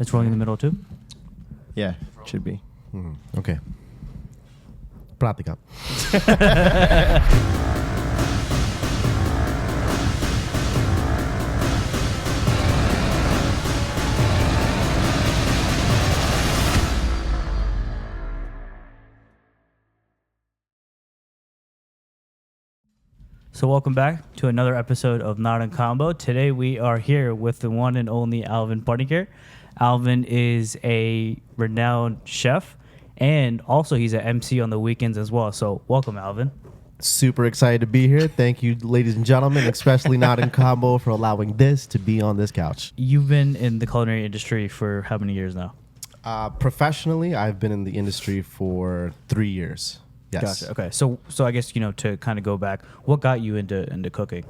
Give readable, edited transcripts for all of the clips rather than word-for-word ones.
It's rolling in the middle too? Yeah, should be. Okay. Práctica. So welcome back to another episode of Naadan Combo. Today we are here with the one and only Alvin Panicker. Alvin is a renowned chef, and also he's an MC on the weekends as well. So welcome, Alvin. Super excited to be here. Thank you, ladies and gentlemen, especially Naadan Combo, for allowing this to be on this couch. You've been in the culinary industry for how many years now? Professionally, I've been in the industry for 3 years. Yes. Gotcha. Okay. So I guess, to kind of go back, what got you into cooking?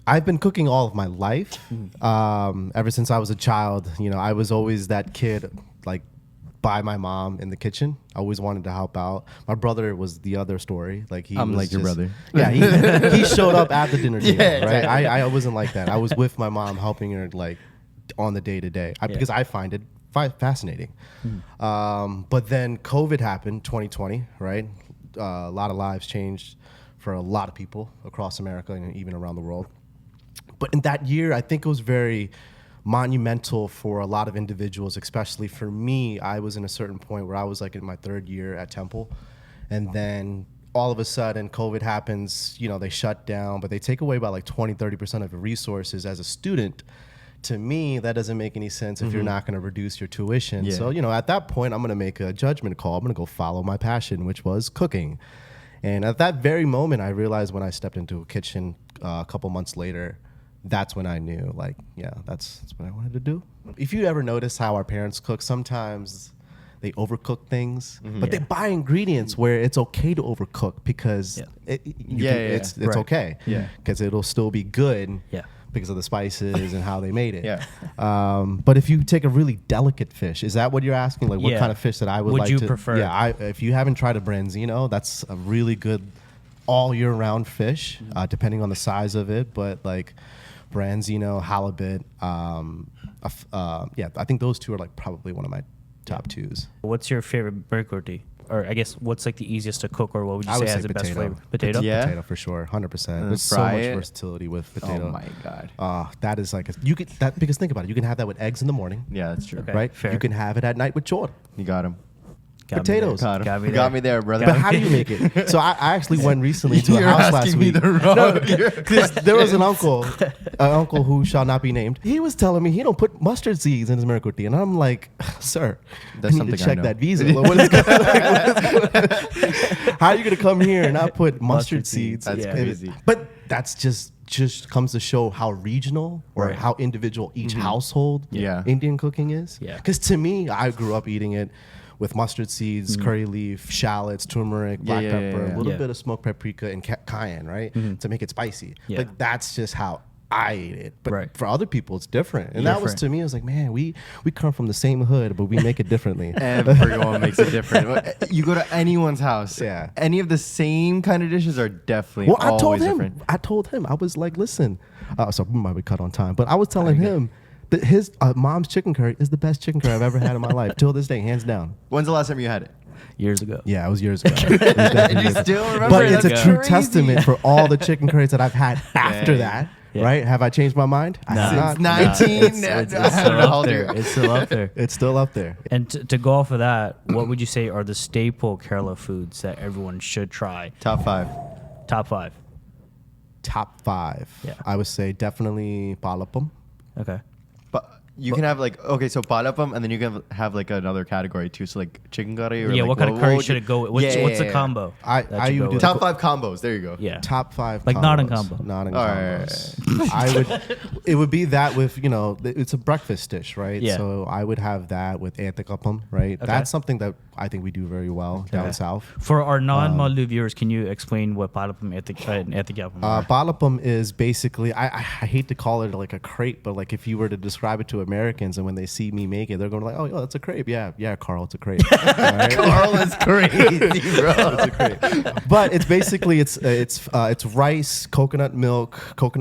I've been cooking all of my life. Ever since I was a child, I was always that kid, like, by my mom in the kitchen. I always wanted to help out. My brother was the other story. Like he I'm was like your brother. Yeah, he showed up at the dinner table, Yeah, right? exactly. I wasn't like that. I was with my mom helping her, like, on the day to day because I find it fascinating. But then COVID happened, 2020, right? A lot of lives changed for a lot of people across America and even around the world. But in that year, I think it was very monumental for a lot of individuals, especially for me. I was in a certain point where I was like in my third year at Temple. And then all of a sudden COVID happens, they shut down, but they take away about like 20-30% of your resources as a student. To me, that doesn't make any sense if you're not going to reduce your tuition. Yeah. So, at that point, I'm going to make a judgment call. I'm going to go follow my passion, which was cooking. And at that very moment, I realized when I stepped into a kitchen a couple months later, that's when I knew, like, yeah, that's what I wanted to do. If you ever notice how our parents cook, sometimes they overcook things, but they buy ingredients where it's okay to overcook because it's Right. okay. Yeah. Because it'll still be good. Yeah. Because of the spices and how they made it. Yeah. But if you take a really delicate fish, is that what you're asking? Like, what Yeah. kind of fish that I would Would like you to prefer? Yeah, if you haven't tried a branzino, that's a really good all year round fish, depending on the size of it. But like branzino, halibut, I think those two are like probably one of my top twos. What's your favorite burger? Or I guess what's like the easiest to cook, or what would you I would say has say the best potato. flavor? Potato? Yeah. Potato for sure, 100%. There's so fry much it. versatility with potato. Oh my god. That is like you could that because think about it, you can have that with eggs in the morning, Yeah, that's true. Okay. right? fair. You can have it at night with chor. You got him. Got me potatoes. there. Got me there, brother. But how do you make it? So I actually went recently to a You're house last asking me week. the wrong. Because there was an uncle who shall not be named. He was telling me he don't put mustard seeds in his miracuti, and I'm like, sir, That's I need something to I check know. that visa. What is how are you gonna come here and not put mustard seeds? That's crazy. But that's just comes to show how regional or Right. how individual each household Yeah. Indian cooking is. Yeah. Because to me, I grew up eating it with mustard seeds, curry leaf, shallots, turmeric, black yeah, pepper, yeah. a little Yeah. bit of smoked paprika and cayenne, right? To make it spicy. Yeah. Like that's just how I ate it. But Right. for other people, it's different. And Yeah. that was Different. to me, I was like, man, we come from the same hood, but we make it differently. Everyone makes it different. You go to anyone's house. Yeah. Any of the same kind of dishes are definitely Well, I told always him. different. I was like, listen. So we might be cut on time, but I was telling him that his mom's chicken curry is the best chicken curry I've ever had in my life, till this day, hands down. When's the last time you had it? Years ago. Yeah, it was years ago. It was definitely And you years ago. still remember But it? it's a That's true crazy. testament for all the chicken curries that I've had after Dang. that. Yeah. Right? Have I changed my mind? I have Since not. 19. It's I don't still know how up old there. you are. It's still up there. It's still up there. And to go off of that, what would you say are the staple Kerala foods that everyone should try? Top 5. Top 5. Top 5. Yeah. I would say definitely palapam. Okay. But you can have like, okay, so palapam, and then you can have like another category too. So like chicken curry or Yeah, like, what kind of curry would should you- it go with? What's the combo? I that you would go do with? Top 5 combos. There you go. Yeah. Top 5 Like combos. Naadan combo. Naadan All combos. It would be that with, it's a breakfast dish, right? Yeah. So I would have that with antikapam, right? Okay. That's something that I think we do very well down Okay. south. For our non-Mallu viewers, can you explain what palapam and etikapam are? Palapam is basically, I hate to call it like a crepe, but like if you were to describe it to Americans, and when they see me make it, they're going like, "Oh, that's a crepe." Yeah, Carl, it's a crepe. Right? Carl is crazy, bro. It's a crepe. But it's basically it's rice, coconut milk,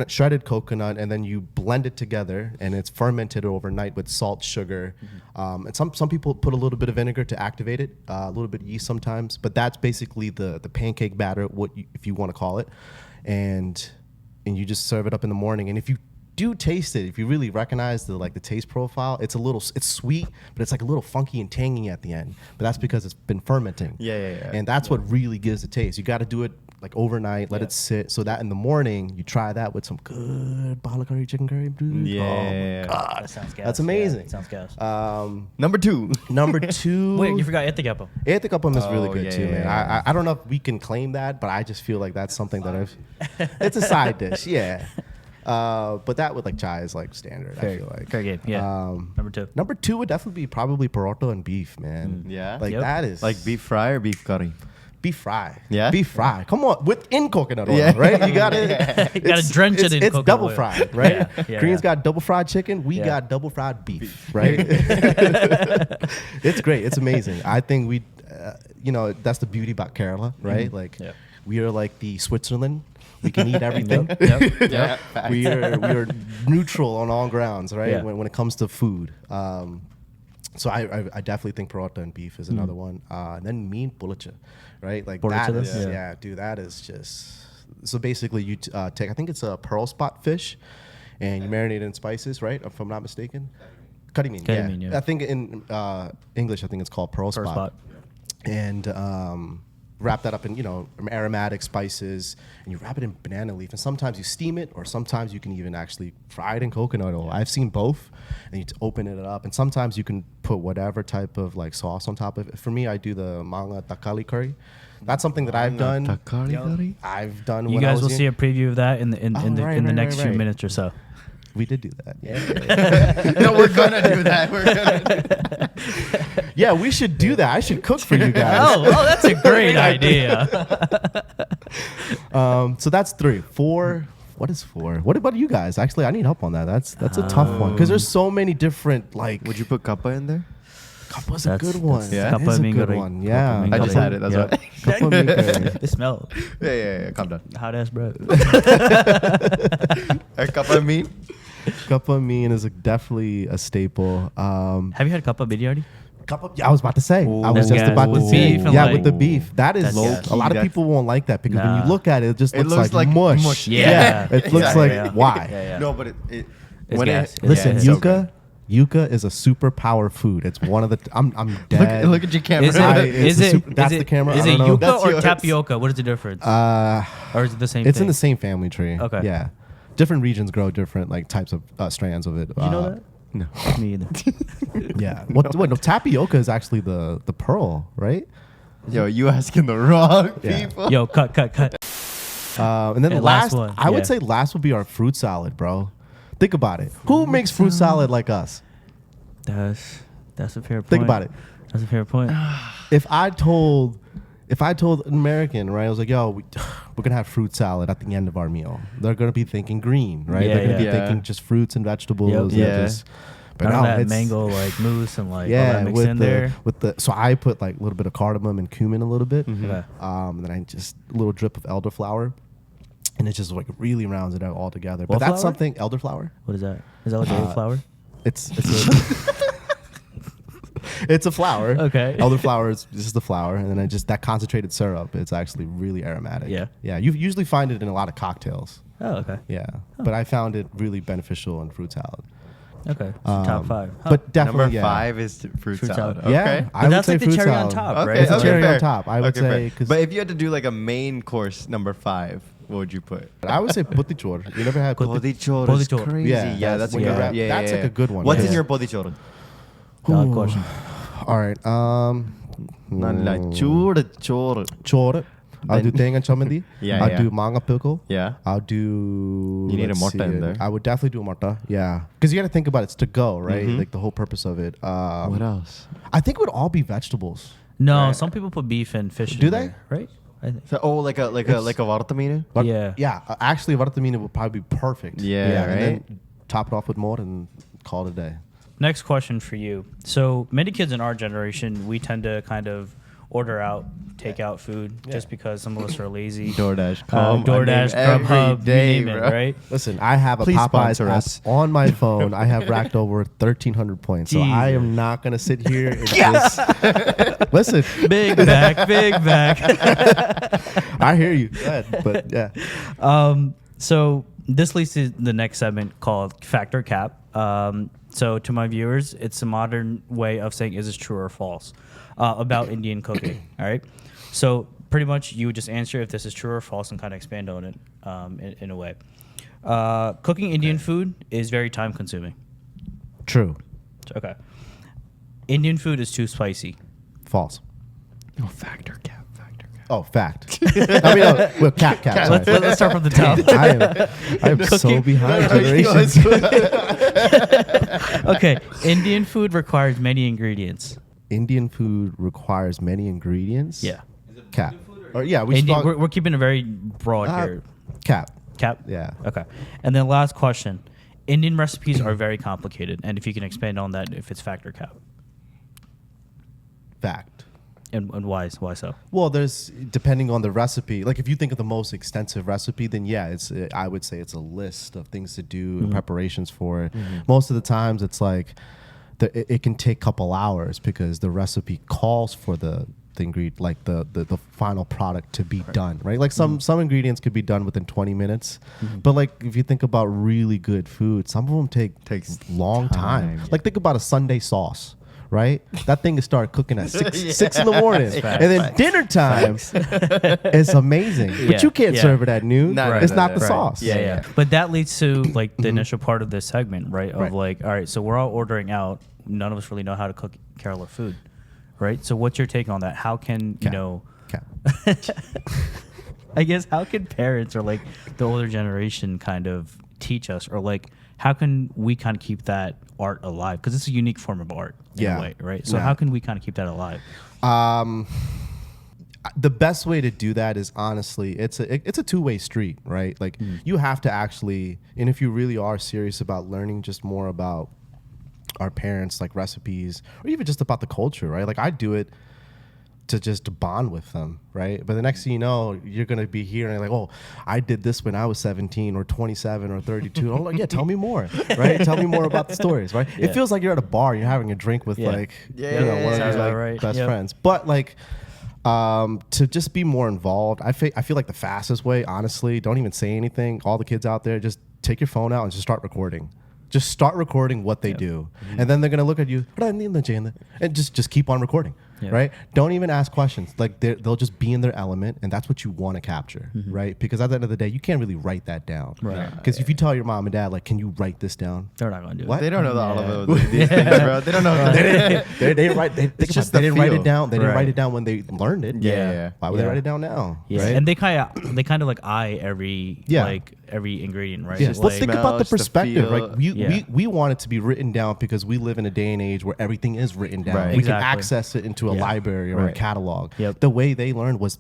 shredded coconut, and then you blend it together, and it's fermented overnight with salt, sugar, and some people put a little bit of vinegar to activate it, a little bit of yeast sometimes. But that's basically the pancake batter, if you want to call it, and you just serve it up in the morning. And if you do taste it, if you really recognize the taste profile, it's sweet, but it's like a little funky and tangy at the end. But that's because it's been fermenting. Yeah. And that's what really gives the taste. You got to do it like overnight, let it sit, so that in the morning you try that with some good bala curry, chicken curry. Dude. Yeah. Oh my God, That sounds gas. that's amazing. Yeah, sounds gas. Number 2. Number 2. Wait, you forgot etikapam. Etikapam is really good yeah, too, man. yeah. I don't know if we can claim that, but I just feel like that's something that it's a side dish, yeah. But that with chai is standard. I feel like Fair game. Yeah. Number 2. Number 2 would definitely be probably paroto and beef, man. Yeah? Yep. That is Like beef fry or beef curry? beef fry. Yeah? Beef fry. Come on, within coconut oil, Yeah. right? You gotta You gotta drench it in It's coconut double oil. fried, right? Yeah, Koreans yeah. got double fried chicken. We Yeah. got double fried beef, right? It's great. It's amazing. I think we, that's the beauty about Kerala, right? Yeah. We are like the Switzerland. We can eat everything. Yep. Yeah. we are neutral on all grounds, right? Yeah. When it comes to food. So I definitely think paratha and beef is another one. And then mean pulacha, right? Like Pulacha, that is, yeah. dude, that is just. So basically, you take, I think it's a pearl spot fish, and you marinate it in spices, right? If I'm not mistaken. Curry mean, yeah. I think in English, I think it's called pearl spot. And wrap that up in aromatic spices, and you wrap it in banana leaf, and sometimes you steam it, or sometimes you can even actually fry it in coconut oil. I've seen both, and you open it up, and sometimes you can put whatever type of sauce on top of it. For me, I do the manga takali curry. That's something that I've done. Takari curry? I've done. You when I guys was will in- see a preview of that in the next few right. minutes or so. We did do that. Yeah. No, we're gonna do that. We're gonna do that. Yeah, we should do that. I should cook for you guys. Oh, that's a great idea. So that's 3. 4. What is 4? What about you guys? Actually, I need help on that. That's a tough one because there's so many different Would you put kappa in there? Kappa's a That's- good one. that's- Yeah? That is a Kappa good mingari. one. Yeah. Kappa I just had it. That's Yeah. why. Kappa mingari. It smell Yeah. Calm down. hot ass bread. Kappa meat? Kappa mean is definitely a staple. Have you had kappa biryani? Kappa, yeah, I was about to say. I was That's just gas. about to With say. beef and Yeah, like- with the beef. That is That's gas. a lot of That's- people won't like that because when Nah. you look at it, it just It looks like mush. mush. Yeah. It looks Exactly, like yeah. why? Yeah. No, but It's when gas. Listen, Yeah, so yuca. Yuca is a superpower food. It's one of the. I'm dead. Look at your camera. Is I- it? it's Is a it? super- that's is the it- camera. Is I it don't know. yuca That's or yours. tapioca? What is the difference? Or is it the same? It's thing? in the same family tree. Okay. Yeah. Different regions grow different types of strands of it. Did you know that? No. Me either. Yeah. No, tapioca is actually the pearl, right? Yo, you asking the wrong Yeah. people. Yo, cut. And then And the last last, one, I would yeah. say last would be our fruit salad, bro. Think about it. Who makes fruit salad like us? That's a fair point. Think about it. That's a fair point. If I told an American, right, I was like, yo, we're going to have fruit salad at the end of our meal. They're going to be thinking green, right? Yeah, They're going to yeah. be Yeah. thinking just fruits and vegetables. Yep. and Yeah. But None of no, that it's- mango mousse and all Yeah, that mixed in there. so I put a little bit of cardamom and cumin a little bit. Okay. And then I just a little drip of elderflower. And it just really rounds it out all together. What But that's flour? something, elderflower. What is that? Is that like a flour? It's it's a flower. Okay. Elderflower is just the flour, and then that concentrated syrup. It's actually really aromatic. Yeah. Yeah. You usually find it in a lot of cocktails. Oh, okay. Yeah. But I found it really beneficial in fruit salad. Okay. So top 5. Huh. But definitely, Number yeah. 5 is fruit Fruit salad. salad. Yeah. Okay. I would that's say like the fruit cherry on salad. top, Okay, right? It's a okay, cherry fair. on top. I would Okay, say fair. because But if you had to do like a main course, number 5, what would you put? I would say putichor. You never had Podichor is Podichor. crazy. Yeah, Yeah, that's a when good you one. wrap- Yeah, that's yeah, like a good one. What's Yeah. in your podichor? Valid question. All right. Chor. Chor. I'll do Then- tengan chamandi. Yeah, I'll yeah. do manga pickle. Yeah. I'll do. You need a let's morta see in it. there. I would definitely do a morta. Yeah, because you got to think about it. It's to go, right? Mhm. Like the whole purpose of it. What else? I think it would all be vegetables. No, Right. some people put beef and fish. Do in they? there, right? I think. So, like a vartamine? But Yeah. yeah. Actually, vartamine would probably be perfect. Yeah, And right? then top it off with more and call it a day. next question for you. So many kids in our generation, we tend to kind of order out, take out food just because some of us are lazy. DoorDash, DoorDash, Grubhub, you name it, right? Listen, I have a Please Popeyes sponsor us. app on my phone. I have racked over 1,300 points. So I am not going to sit here and just... Listen. Big back, big back. I hear you. Go ahead, but yeah. So this leads to the next segment called Fact or Cap. So to my viewers, it's a modern way of saying, is this true or false about Indian cooking? All right. So pretty much you would just answer if this is true or false and kind of expand on it in a way. Cooking Indian food is very time consuming. True. Okay. Indian food is too spicy. False. No, fact or cap. Oh, fact. I mean, well, cap. sorry. Let's start from the top. I am so behind generations. Okay. Indian food requires many ingredients. Indian food requires many ingredients. Yeah. Cap. Or yeah, we Indian, we're keeping it very broad here. Cap. Cap? Yeah. Okay. And then last question. Indian recipes are very complicated. And if you can expand on that, if it's fact or cap. Fact. And why so? Well, there's depending on the recipe. Like if you think of the most extensive recipe, then yeah, I would say it's a list of things to do and preparations for it. Most of the times, it's like it can take a couple hours because the recipe calls for the ingredient, like the final product to be done, right? Like some ingredients could be done within 20 minutes, but like if you think about really good food, some of them takes long time. Like think about a Sunday sauce. Right, that thing is start cooking at 6 in the morning, and then dinner time is amazing. But you can't serve it at noon. It's not the sauce. Yeah. But that leads to like the initial part of this segment, right? Of like, all right, so we're all ordering out. None of us really know how to cook Kerala food, right? So what's your take on that? How can you know? I guess how can parents or like the older generation kind of teach us, or like how can we kind of keep that art alive? Because it's a unique form of art in a way, right? So how can we kind of keep that alive? The best way to do that is honestly, it's a two-way street, right? Like you have to actually, and if you really are serious about learning just more about our parents, like recipes, or even just about the culture, right? Like I do it to just bond with them, right? But the next thing you know, you're gonna be hearing like, "Oh, I did this when I was 17 or 27 or 32." I'm like, "Yeah, tell me more, right? Tell me more about the stories, right?" It feels like you're at a bar, you're having a drink with one of these like best friends. But like, to just be more involved, I feel like the fastest way, honestly, don't even say anything. All the kids out there, just take your phone out and just start recording. Just start recording what they do, and then they're gonna look at you and just keep on recording, right? Don't even ask questions. Like they'll just be in their element, and that's what you want to capture, right? Because at the end of the day, you can't really write that down, right? Because if you tell your mom and dad, like, "Can you write this down?" They're not gonna do What? it. They don't know all of these things, bro. They don't know. They didn't write. They didn't write it down. They didn't write it down when they learned it. Yeah. Why would they write it down now? Yeah. Right? And they kind of like eye every every ingredient, right? Yes. Like, Let's think about the smells, the perspective. feel. Like we want it to be written down because we live in a day and age where everything is written down. Right. We Exactly. can access it into a library or a catalog. Yep. The way they learned was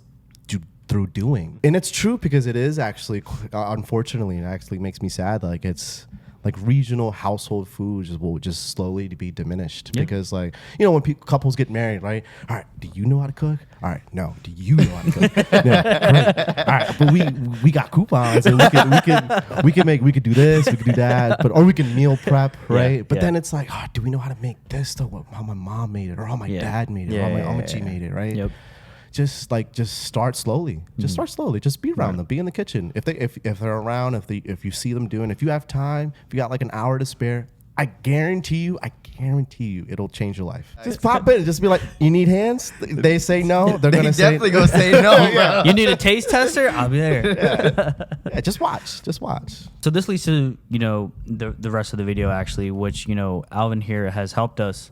through doing. And it's true because it is actually, unfortunately, it actually makes me sad. Like it's like regional household foods will just slowly be diminished because like, you know, when couples get married, right? All right, do you know how to cook? All right, no. Do you know how to cook? Yeah, great. All right, but we got coupons and we could do this, we could do that, or we can meal prep, right? But then it's like, oh, do we know how to make this though? How my mom made it, or how my dad made it, or how my amachi made it, right? Yep. Just start slowly. Just start slowly. Just be around them. Be in the kitchen. If they're around, if you see them doing, if you have time, if you got like an hour to spare, I guarantee you, it'll change your life. Just pop in and just be like, you need hands? They say no. They're gonna say definitely gonna say no, bro. You need a taste tester? I'll be there. Yeah, just watch. So this leads to, you know, the rest of the video actually, which, you know, Alvin here has helped us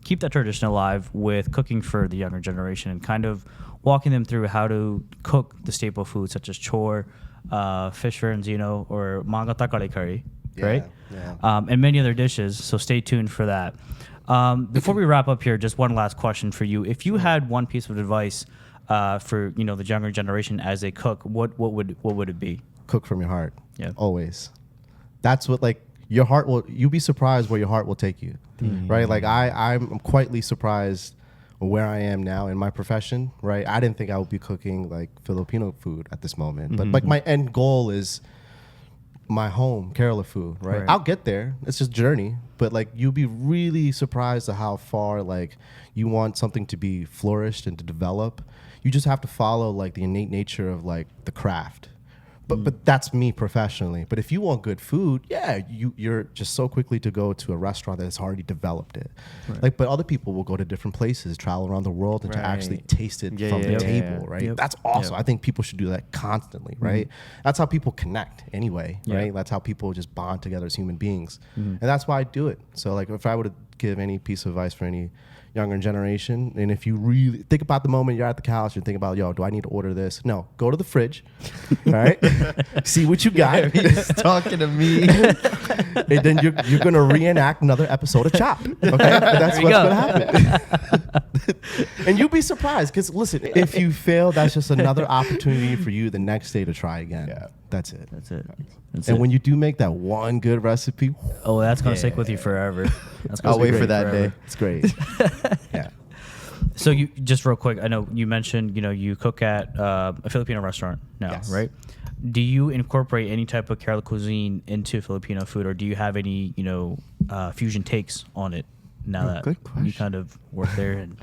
keep that tradition alive with cooking for the younger generation and kind of walking them through how to cook the staple foods such as chor, fish ferns, you know, or manga takare curry, right? Yeah. And many other dishes. So stay tuned for that. Before we wrap up here, just one last question for you. If you had one piece of advice for, you know, the younger generation as they cook, what would it be? Cook from your heart. Yeah. Always. That's what, like, you'll be surprised where your heart will take you, right? Like I'm quietly surprised where I am now in my profession, right? I didn't think I would be cooking like Filipino food at this moment, but like my end goal is my home, Kerala food, right? I'll get there. It's just journey, but like you'll be really surprised at how far like you want something to be flourished and to develop. You just have to follow like the innate nature of like the craft. But that's me professionally. But if you want good food, yeah, you're just so quickly to go to a restaurant that has already developed it. Right. Like, but other people will go to different places, travel around the world, and to actually taste it from the table, right? Yep. That's awesome. I think people should do that constantly, right? That's how people connect anyway, right? That's how people just bond together as human beings, and that's why I do it. So, like, if I were to give any piece of advice for any younger generation, and if you really think about the moment you're at the couch, you're thinking about, yo, do I need to order this? No, go to the fridge, all right? See what you got. He's talking to me. And then you're gonna reenact another episode of Chopped. Okay, that's what's gonna happen. And you'll be surprised, because listen, if you fail, that's just another opportunity for you the next day to try again. Yeah, that's it. And when you do make that one good recipe, oh, that's gonna stick with you forever. I'll wait for that forever. day. It's great. Yeah. So you just real quick, I know you mentioned you cook at a Filipino restaurant now, right? Do you incorporate any type of Kerala cuisine into Filipino food, or do you have any fusion takes on it now that you kind of work there? And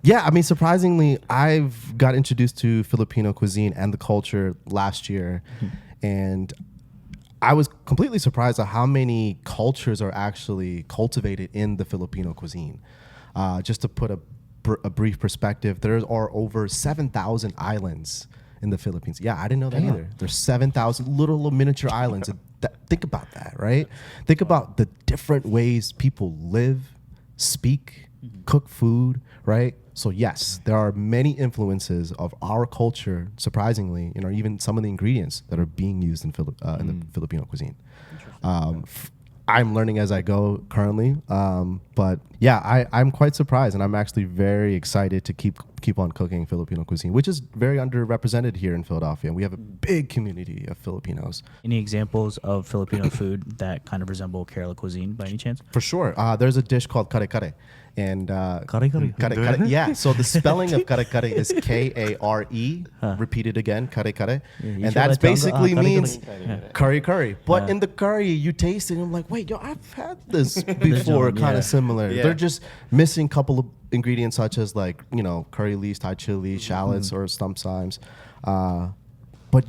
yeah, I mean, surprisingly, I've got introduced to Filipino cuisine and the culture last year, and I was completely surprised at how many cultures are actually cultivated in the Filipino cuisine. Just to put a brief perspective, there are over 7,000 islands in the Philippines. Yeah, I didn't know that either. There's 7,000 little miniature islands. Think about that, right? Think about the different ways people live, speak, cook food, right? So yes, there are many influences of our culture, surprisingly, even some of the ingredients that are being used in the Filipino cuisine. I'm learning as I go currently, but yeah, I'm quite surprised, and I'm actually very excited to keep on cooking Filipino cuisine, which is very underrepresented here in Philadelphia. We have a big community of Filipinos. Any examples of Filipino food that kind of resemble Kerala cuisine by any chance? For sure. There's a dish called kare kare. And kare. Yeah, so the spelling of kare kare is Kare, repeated again, kare kare. And that basically means curry. But in the curry, you taste it and I'm like, wait, yo, I've had this before, kind of similar. They're just missing a couple of ingredients such as like, curry leaves, Thai chili, shallots, or stump cymes. But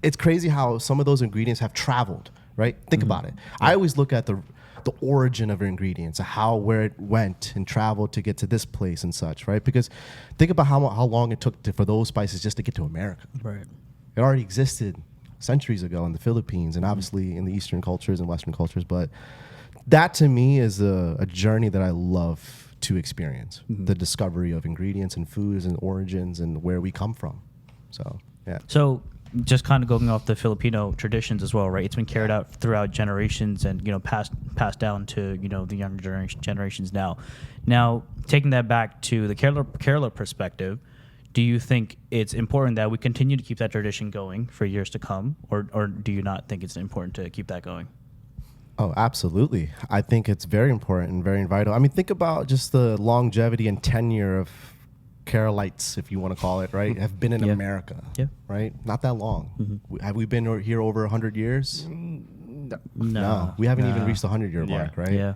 it's crazy how some of those ingredients have traveled, right? Think about it. I always look at the origin of ingredients, where it went and traveled to get to this place and such, right? Because think about how long it took for those spices just to get to America. Right. It already existed centuries ago in the Philippines and obviously in the Eastern cultures and Western cultures. But that to me is a journey that I love to experience. The discovery of ingredients and foods and origins and where we come from. So, yeah. So just kind of going off the Filipino traditions as well, right? It's been carried out throughout generations and passed down to the younger generations now. Now, taking that back to the Kerala perspective, do you think it's important that we continue to keep that tradition going for years to come, or do you not think it's important to keep that going? Oh, absolutely. I think it's very important and very vital. I mean, think about just the longevity and tenure of Keralites, if you want to call it, right, have been in America, right? Not that long. Have we been here over 100 years? No. We haven't even reached the 100-year mark, right? Yeah.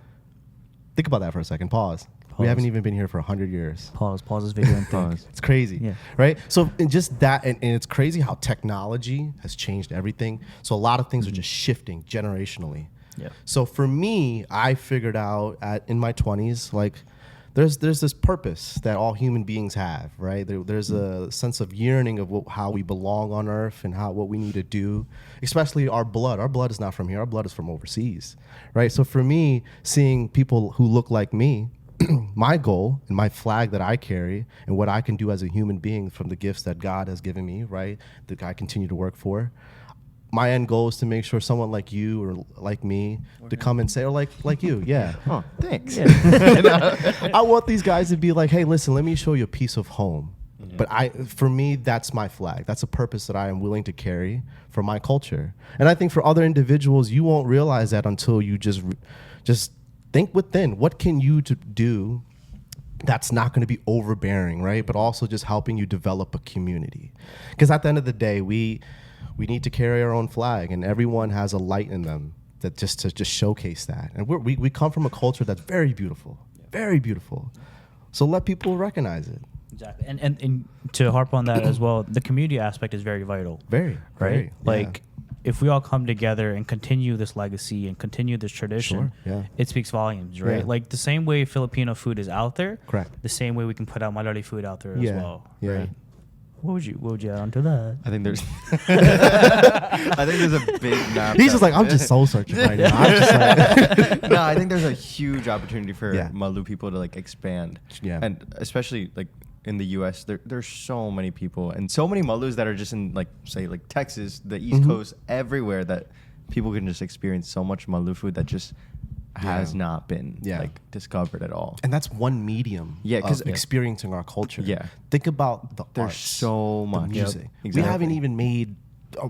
Think about that for a second. Pause. We haven't even been here for 100 years. Pause this video and think. It's crazy, right? So in just that, and it's crazy how technology has changed everything. So a lot of things are just shifting generationally. Yeah. So for me, I figured out in my 20s, like, there's this purpose that all human beings have, right? There's a sense of yearning of how we belong on Earth and what we need to do, especially our blood. Our blood is not from here. Our blood is from overseas, right? So for me, seeing people who look like me, my goal and my flag that I carry and what I can do as a human being from the gifts that God has given me, right, that I continue to work for, my end goal is to make sure someone like you or like me to come and say, or like you, Oh, thanks. I want these guys to be like, hey, listen, let me show you a piece of home. But for me, that's my flag. That's a purpose that I am willing to carry for my culture. And I think for other individuals, you won't realize that until you just think within. What can you do that's not going to be overbearing, right? But also just helping you develop a community. Because at the end of the day, we need to carry our own flag, and everyone has a light in them that to showcase that. And we come from a culture that's very beautiful, very beautiful. So let people recognize it. Exactly. And to harp on that as well, the community aspect is very vital. Very, right? very, like, if we all come together and continue this legacy and continue this tradition, it speaks volumes, right? Yeah. Like the same way Filipino food is out there, correct. The same way we can put out Malayali food out there as well, yeah. right? What would you add on to that? I think there's a big map. He's just like, I'm just soul searching right now. I'm just like no, I think there's a huge opportunity for Yeah. Mallu people to like expand. Yeah. And especially like in the US, there's so many people and so many Mallus that are just in like say like Texas, the East Coast, everywhere, that people can just experience so much Mallu food that just has not been like discovered at all. And that's one medium of experiencing our culture. Yeah. Think about the There's arts, so much. the music. Yep. Exactly. We haven't even made, we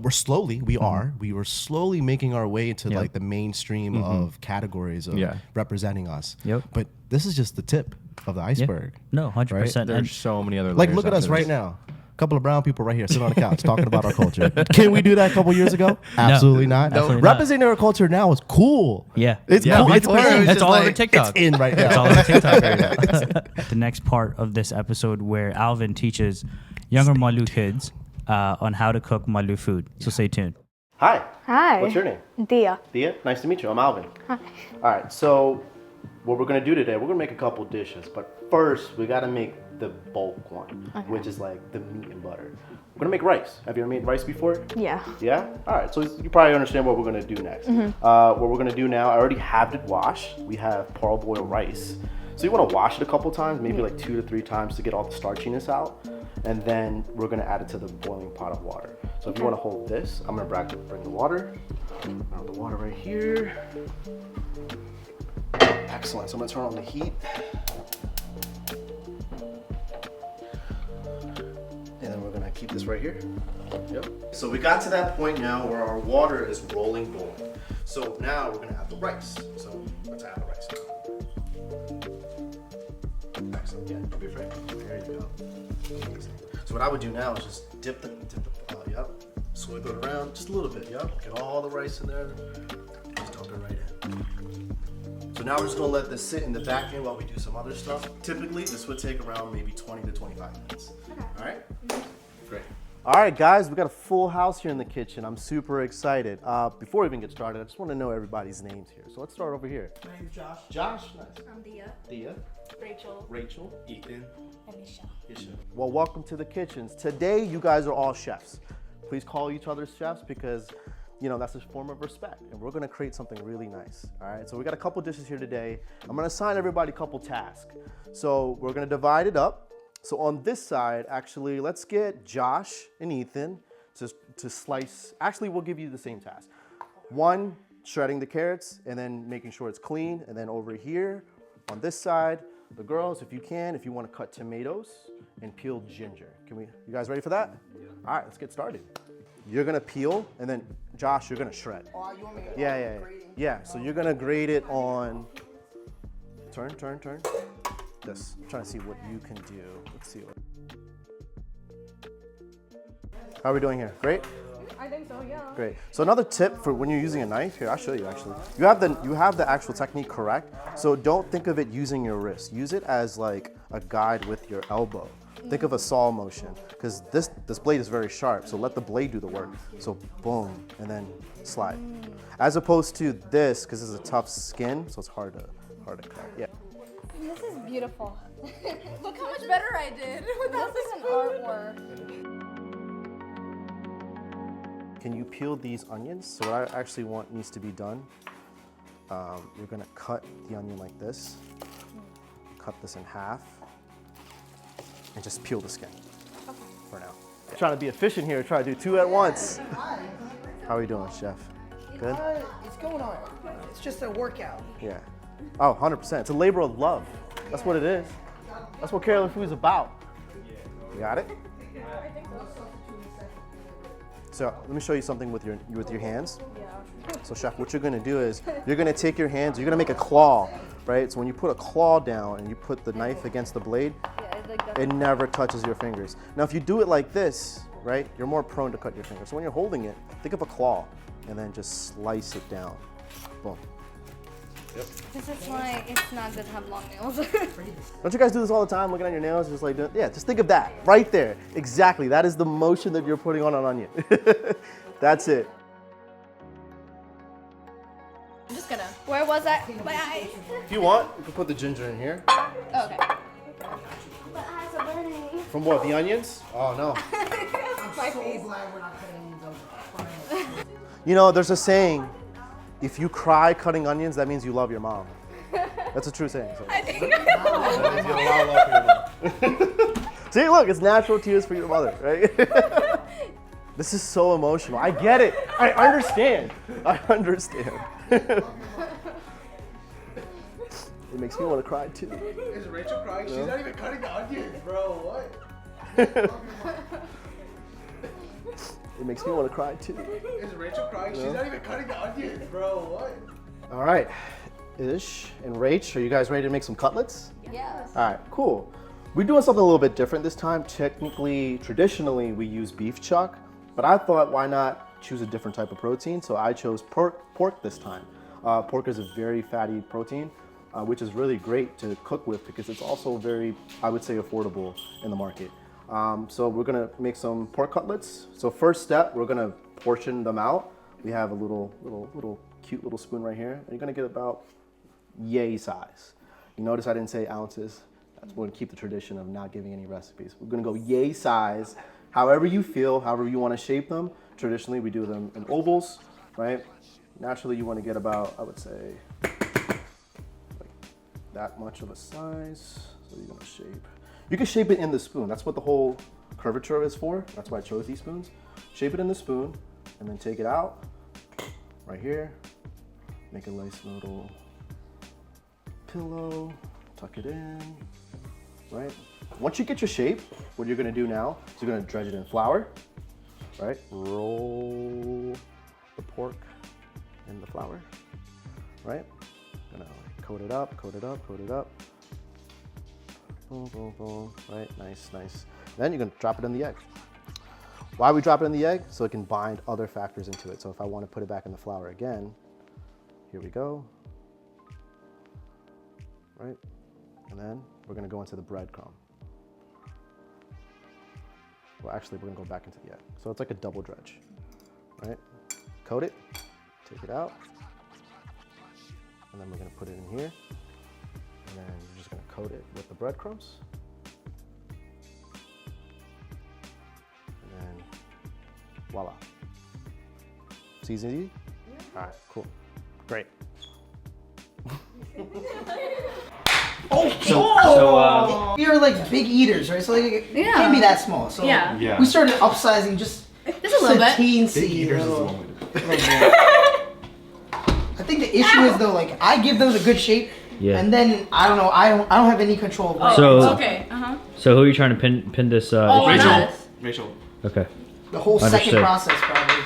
were slowly making our way into like the mainstream of categories of representing us. Yep. But this is just the tip of the iceberg. No, 100%. There's so many other Like, layers look at after us right this. now. A couple of brown people right here sitting on the couch talking about our culture. Can we do that a couple years ago? Absolutely not. Absolutely not. Representing our culture now is cool. Yeah. It's Yeah, cool. It's before it cool. was That's just all over like, TikTok. It's in right now. That's all over TikTok right now. The next part of this episode where Alvin teaches younger Mallu kids on how to cook Mallu food. So stay tuned. Hi. Hi. What's your name? Diya. Diya. Nice to meet you. I'm Alvin. Hi. All right. So what we're going to do today, we're going to make a couple dishes. But first, we got to make the bulk one, which is like the meat and butter. We're going to make rice. Have you ever made rice before? Yeah. Yeah? All right. So you probably understand what we're going to do next. What we're going to do now, I already have it washed. We have parboiled rice. So you want to wash it a couple times, maybe like 2 to 3 times to get all the starchiness out. And then we're going to add it to the boiling pot of water. So if you want to hold this, I'm going to bring the water. Now the water right here. Excellent. So I'm going to turn on the heat. And then we're going to keep this right here. Yep. So we got to that point now where our water is rolling boiling. So now we're going to add the rice. So let's add the rice now. Excellent. Yeah, don't be afraid. There you go. Amazing. So what I would do now is just dip the swipe it around just a little bit, get all the rice in there, just dump it right in. So now we're just gonna let this sit in the back end while we do some other stuff. Typically, this would take around maybe 20 to 25 minutes. Okay. All right? Great. All right, guys, we got a full house here in the kitchen. I'm super excited. Before we even get started, I just want to know everybody's names here. So let's start over here. My name's Josh. Josh, nice. I'm Diya. Diya, Rachel. Ethan. And Isha. Isha. Well, welcome to the kitchens. Today, you guys are all chefs. Please call each other chefs because, you know, that's a form of respect. And we're gonna create something really nice. All right, so we got a couple dishes here today. I'm gonna assign everybody a couple tasks. So we're gonna divide it up. So on this side, actually, let's get Josh and Ethan to slice. Actually, we'll give you the same task. One, shredding the carrots and then making sure it's clean. And then over here, on this side, the girls, if you want to cut tomatoes and peel ginger. You guys ready for that? Yeah. All right, let's get started. You're gonna peel, and then Josh, you're gonna shred. Oh, you want me to Yeah, so you're gonna grate it on, turn. This, I'm trying to see what you can do. Let's see. How are we doing here? Great? I think so, yeah. Great. So another tip for when you're using a knife, here, I'll show you actually. You have the actual technique correct, so don't think of it using your wrist. Use it as like a guide with your elbow. Think of a saw motion, because this blade is very sharp, so let the blade do the work. So boom, and then slide. As opposed to this, because this is a tough skin, so it's hard to cut. Yeah. This is beautiful. Look how much better I did without This is an artwork. Can you peel these onions? So what I actually want needs to be done, you're gonna cut the onion like this, cut this in half, and just peel the skin for now. Trying to be efficient here, try to do 2 at once. How are you doing, chef? Good? It's going on. It's just a workout. Yeah. Oh, 100%. It's a labor of love. That's what it is. That's what Carolyn Food is about. You got it? So let me show you something with your hands. So chef, what you're gonna do is you're gonna take your hands, you're gonna make a claw, right? So when you put a claw down and you put the knife against the blade, it never touches your fingers. Now if you do it like this, right, you're more prone to cut your fingers. So when you're holding it, think of a claw and then just slice it down. Boom. This is why it's not good to have long nails. Don't you guys do this all the time, looking at your nails, just like, yeah, just think of that, right there. Exactly, that is the motion that you're putting on an onion. That's it. I'm just gonna. Where was I? My eyes. If you want, you can put the ginger in here. Oh, okay. My eyes are burning. From what, the onions? Oh no. My face. You know, there's a saying, if you cry cutting onions, that means you love your mom. That's a true saying. So. I think. That means you have a lot of love for your mom. See, look, it's natural tears for your mother, right? This is so emotional. I get it. I understand. I understand. It makes me want to cry too. Is Rachel crying? She's not even cutting the onions, bro. What? It makes me want to cry too. Is Rachel crying? She's not even cutting the onions, bro. What? All right, Ish and Rach, are you guys ready to make some cutlets? Yes. All right, cool. We're doing something a little bit different this time. Traditionally, we use beef chuck, but I thought, why not choose a different type of protein? So I chose pork this time. Pork is a very fatty protein, which is really great to cook with because it's also very, I would say, affordable in the market. So we're gonna make some pork cutlets. So first step, we're gonna portion them out. We have a little cute little spoon right here. And you're gonna get about yay size. You notice I didn't say ounces. That's we're gonna keep the tradition of not giving any recipes. We're gonna go yay size, however you feel, however you wanna shape them. Traditionally, we do them in ovals, right? Naturally, you wanna get about, I would say, like that much of a size. So you're gonna shape. You can shape it in the spoon. That's what the whole curvature is for. That's why I chose these spoons. Shape it in the spoon and then take it out right here. Make a nice little pillow, tuck it in, right? Once you get your shape, what you're gonna do now is you're gonna dredge it in flour, right? Roll the pork in the flour, right? Gonna coat it up, coat it up, coat it up. Boom, boom, boom, right, nice, nice. Then you're gonna drop it in the egg. Why we drop it in the egg? So it can bind other factors into it. So if I wanna put it back in the flour again, here we go, right? And then we're gonna go into the breadcrumb. Well, actually, we're gonna go back into the egg. So it's like a double dredge, right? Coat it, take it out, and then we're gonna put it in here. And then you're just gonna coat it with the breadcrumbs. And then voila. Season easy? All right, cool, great. You're like big eaters, right? So like, it can't be that small. So Yeah. we started upsizing just a little bit. teensy. Little bit. I think the issue is though, like I give them a good shape, and then I don't know, I don't have any control over it. So- Okay. So who are you trying to pin this? Rachel. Rachel. Okay. The whole second Understood. process probably.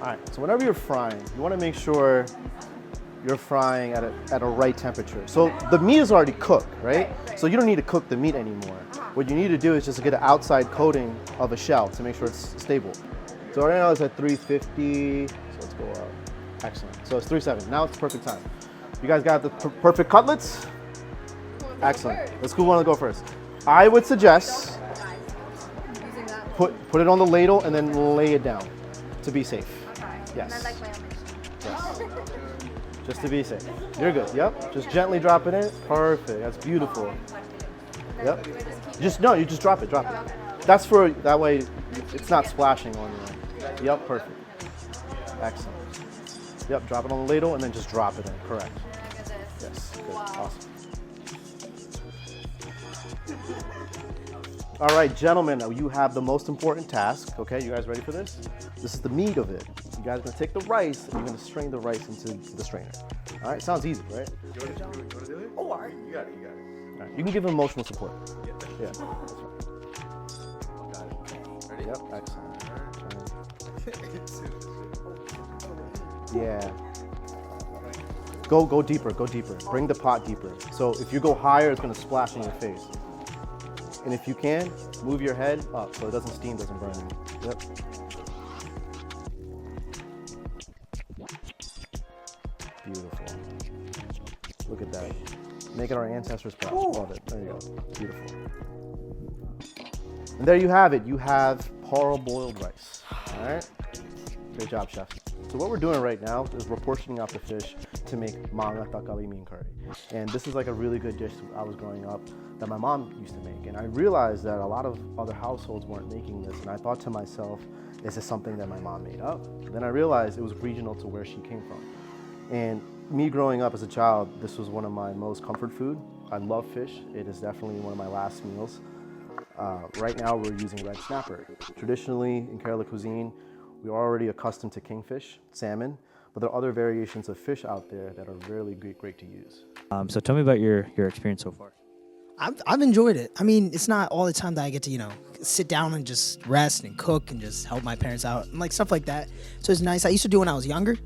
All right, so whenever you're frying, you wanna make sure you're frying at a right temperature. So the meat is already cooked, right? So you don't need to cook the meat anymore. What you need to do is just get an outside coating of a shell to make sure it's stable. So right now it's at 350, so let's go up. Excellent, so it's 370, now it's the perfect time. You guys got the perfect cutlets? Excellent, let's go, wanna go first. I would suggest put it on the ladle and then lay it down to be safe. Yes. Yes. Just to be safe. You're good. Yep. Just gently drop it in. Perfect. That's beautiful. Yep. You just drop it. Drop it. That's for that way it's not splashing on you. Yep. Perfect. Excellent. Yep. Drop it on the ladle and then just drop it in. Correct. Yes. Good. Awesome. All right, gentlemen, now you have the most important task. Okay, you guys ready for this? This is the meat of it. You guys are gonna take the rice and you're gonna strain the rice into the strainer. All right, sounds easy, right? You want to do it? Oh, all right. You got it. All right. You can give him emotional support. Yeah. Yeah, that's right. Got it. Ready? Yep, excellent. Alright. Yeah. Go deeper, go deeper. Bring the pot deeper. So if you go higher, it's gonna splash in your face. And if you can, move your head up so it doesn't steam, doesn't burn you. Yep. Beautiful. Look at that. Making our ancestors proud. Love it. There you go. Beautiful. And there you have it. You have parboiled rice. All right. Great job, chef. So what we're doing right now is we're portioning out the fish to make manga takali mean curry. And this is like a really good dish I was growing up that my mom used to make. And I realized that a lot of other households weren't making this. And I thought to myself, is this something that my mom made up? Then I realized it was regional to where she came from. And me growing up as a child, this was one of my most comfort food. I love fish. It is definitely one of my last meals. Right now we're using red snapper. Traditionally in Kerala cuisine, we're already accustomed to kingfish, salmon, but there are other variations of fish out there that are really great to use. So tell me about your experience so far. I've enjoyed it. I mean, it's not all the time that I get to, sit down and just rest and cook and just help my parents out and like stuff like that. So it's nice. I used to do it when I was younger,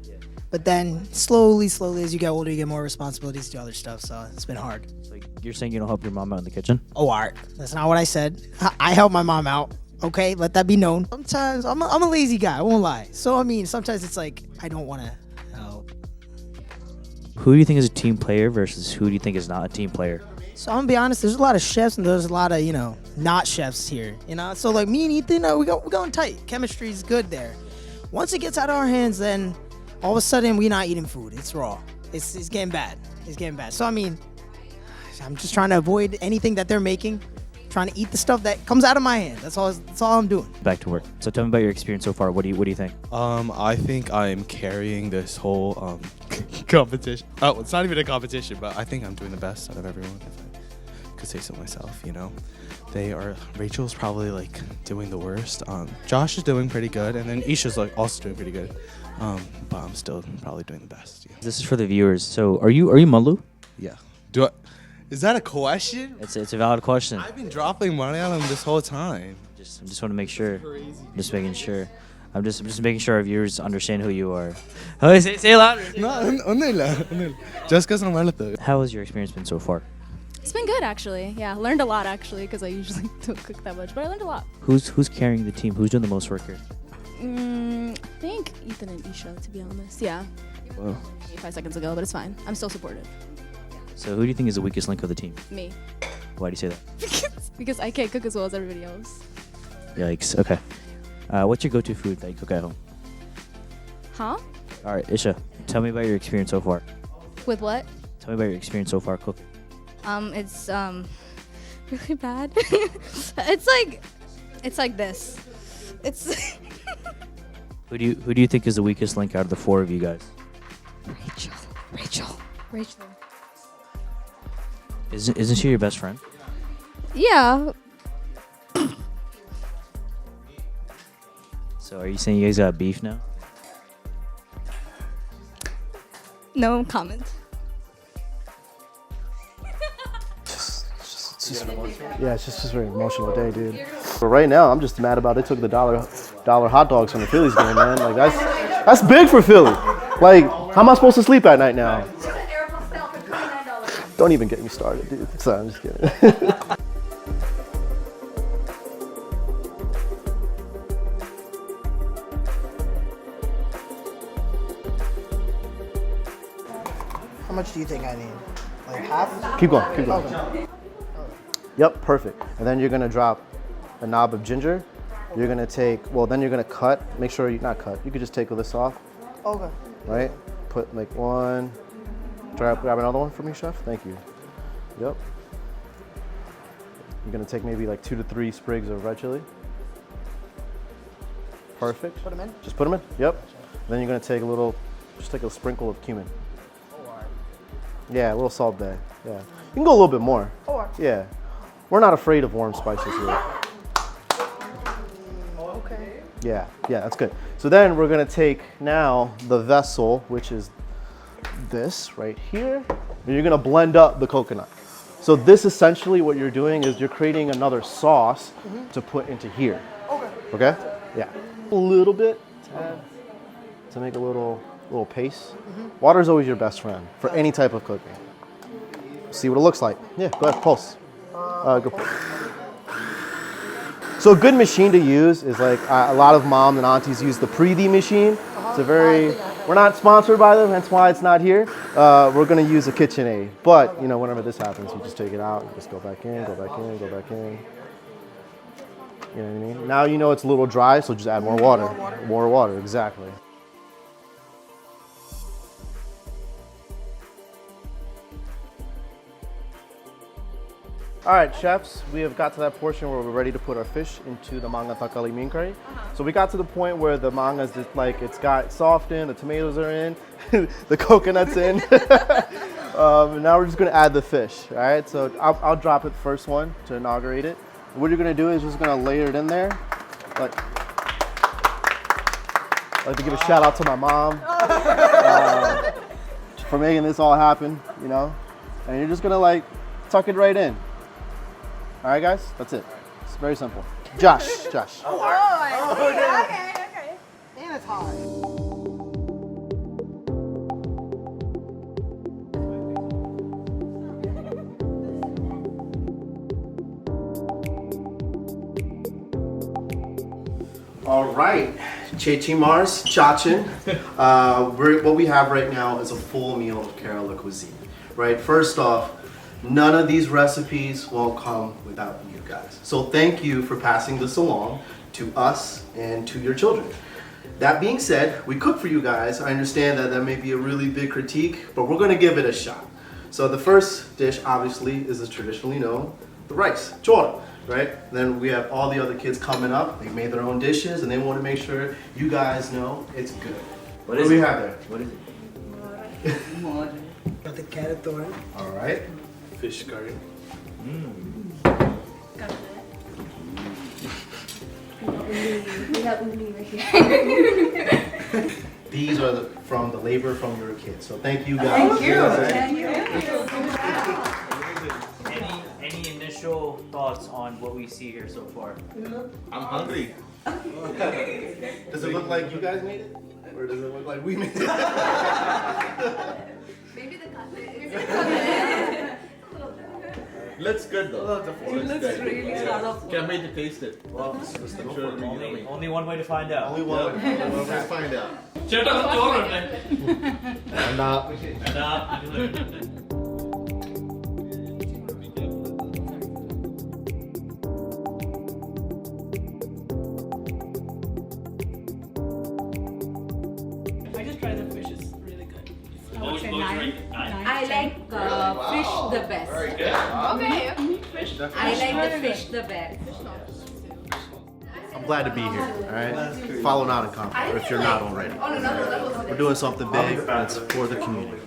but then slowly as you get older, you get more responsibilities to do other stuff. So it's been hard. So you're saying you don't help your mom out in the kitchen? Oh, art. That's not what I said. I help my mom out. Okay, let that be known. Sometimes I'm a lazy guy. I won't lie. So I mean, sometimes it's like I don't want to help. Who do you think is a team player versus who do you think is not a team player? So I'm gonna be honest. There's a lot of chefs and there's a lot of not chefs here. So like me and Ethan, we're going tight. Chemistry's good there. Once it gets out of our hands, then all of a sudden we're not eating food. It's raw. It's getting bad. It's getting bad. So I mean, I'm just trying to avoid anything that they're making. Trying to eat the stuff that comes out of my hand. That's all I'm doing. Back to work. So tell me about your experience so far. What do you think? I think I'm carrying this whole competition. Oh, it's not even a competition, but I think I'm doing the best out of everyone, if I could say so myself, Rachel's probably like doing the worst. Josh is doing pretty good, and then Isha's like also doing pretty good. But I'm still probably doing the best. Yeah. This is for the viewers. So are you Mallu? Yeah. Is that a question? It's a valid question. I've been dropping money on him this whole time. I just want to make sure. I'm just making sure. I'm just making sure our viewers understand who you are. Oh, say it louder. No, just because I'm relative. How has your experience been so far? It's been good, actually. Yeah, learned a lot, actually, because I usually don't cook that much, but I learned a lot. Who's carrying the team? Who's doing the most work here? I think Ethan and Isha, to be honest. Yeah. Whoa. 5 seconds ago, but it's fine. I'm still supportive. So who do you think is the weakest link of the team? Me. Why do you say that? Because I can't cook as well as everybody else. Yikes. Okay. What's your go-to food that you cook at home? Huh? All right, Isha, tell me about your experience so far. With what? Tell me about your experience so far cooking. It's really bad. it's like this. It's Who do you think is the weakest link out of the four of you guys? Rachel. Isn't she your best friend? Yeah. So are you saying you guys got beef now? No comment. Yeah, it's just a very emotional day, dude. But right now, I'm just mad about they took the dollar hot dogs from the Phillies game, man. Like that's big for Philly. Like, how am I supposed to sleep at night now? Don't even get me started, dude. Sorry, I'm just kidding. How much do you think I need? Like half? Keep going. Yep, perfect. And then you're gonna drop a knob of ginger. You're gonna then you're gonna cut. Make sure you not cut. You could just take this off. Okay. Right? Put like one. Grab another one for me, chef. Thank you. Yep. You're gonna take maybe like 2 to 3 sprigs of red chili. Perfect. Put them in? Just put them in. Yep. Then you're gonna take a sprinkle of cumin. Yeah, a little salt bay. Yeah. You can go a little bit more. Yeah. We're not afraid of warm spices here. Yeah, that's good. So then we're gonna take now the vessel, which is this right here, and you're gonna blend up the coconut. So this essentially what you're doing is you're creating another sauce to put into here. Okay. Yeah. A little bit to make a little paste. Water is always your best friend for any type of cooking. See what it looks like. Yeah, go ahead, pulse. Go. So a good machine to use is like a lot of moms and aunties use the Preeti machine. It's a very, we're not sponsored by them, that's why it's not here. We're gonna use a KitchenAid. But, you know, whenever this happens, you just take it out, you just go back in, go back in, go back in. You know what I mean? Now you know it's a little dry, so just add more water. More water, exactly. All right, chefs, we have got to that portion where we're ready to put our fish into the manga takali min curry. So we got to the point where the manga is just like, it's got softened, the tomatoes are in, the coconut's in. Now we're just gonna add the fish, all right? So I'll drop it first one to inaugurate it. What you're gonna do is just gonna layer it in there. Like, I'd like to give a shout out to my mom for making this all happen, you know? And you're just gonna like tuck it right in. All right, guys, that's it. It's very simple. Josh. Okay. And it's hard. All right, Chechi Mars, Chachin. What we have right now is a full meal of Kerala cuisine, right? First off, none of these recipes will come without you guys. So thank you for passing this along to us and to your children. That being said, we cook for you guys. I understand that may be a really big critique, but we're gonna give it a shot. So the first dish, obviously, is as traditionally known, the rice, chora, right? Then we have all the other kids coming up. They made their own dishes, and they want to make sure you guys know it's good. What do we have there? What is it? Got the carrot toran. All right. Fish curry. We have Oommen right here. These are from the labor from your kids. So thank you guys. Thank you. Any initial thoughts on what we see here so far? I'm hungry. Does it look like you guys made it? Or does it look like we made it? Maybe the cutlet. Looks good though. It looks really colorful. Can't wait to taste it. Well, Only one way to find out. only one. Let's find out. I just tried the fish, it's really good. I would say 9. I like fish the best. Very good. Okay. Fish. I like the fish the best. I'm glad to be here. All right. Follow Naadan if you're not already. We're doing something big. It's for the community.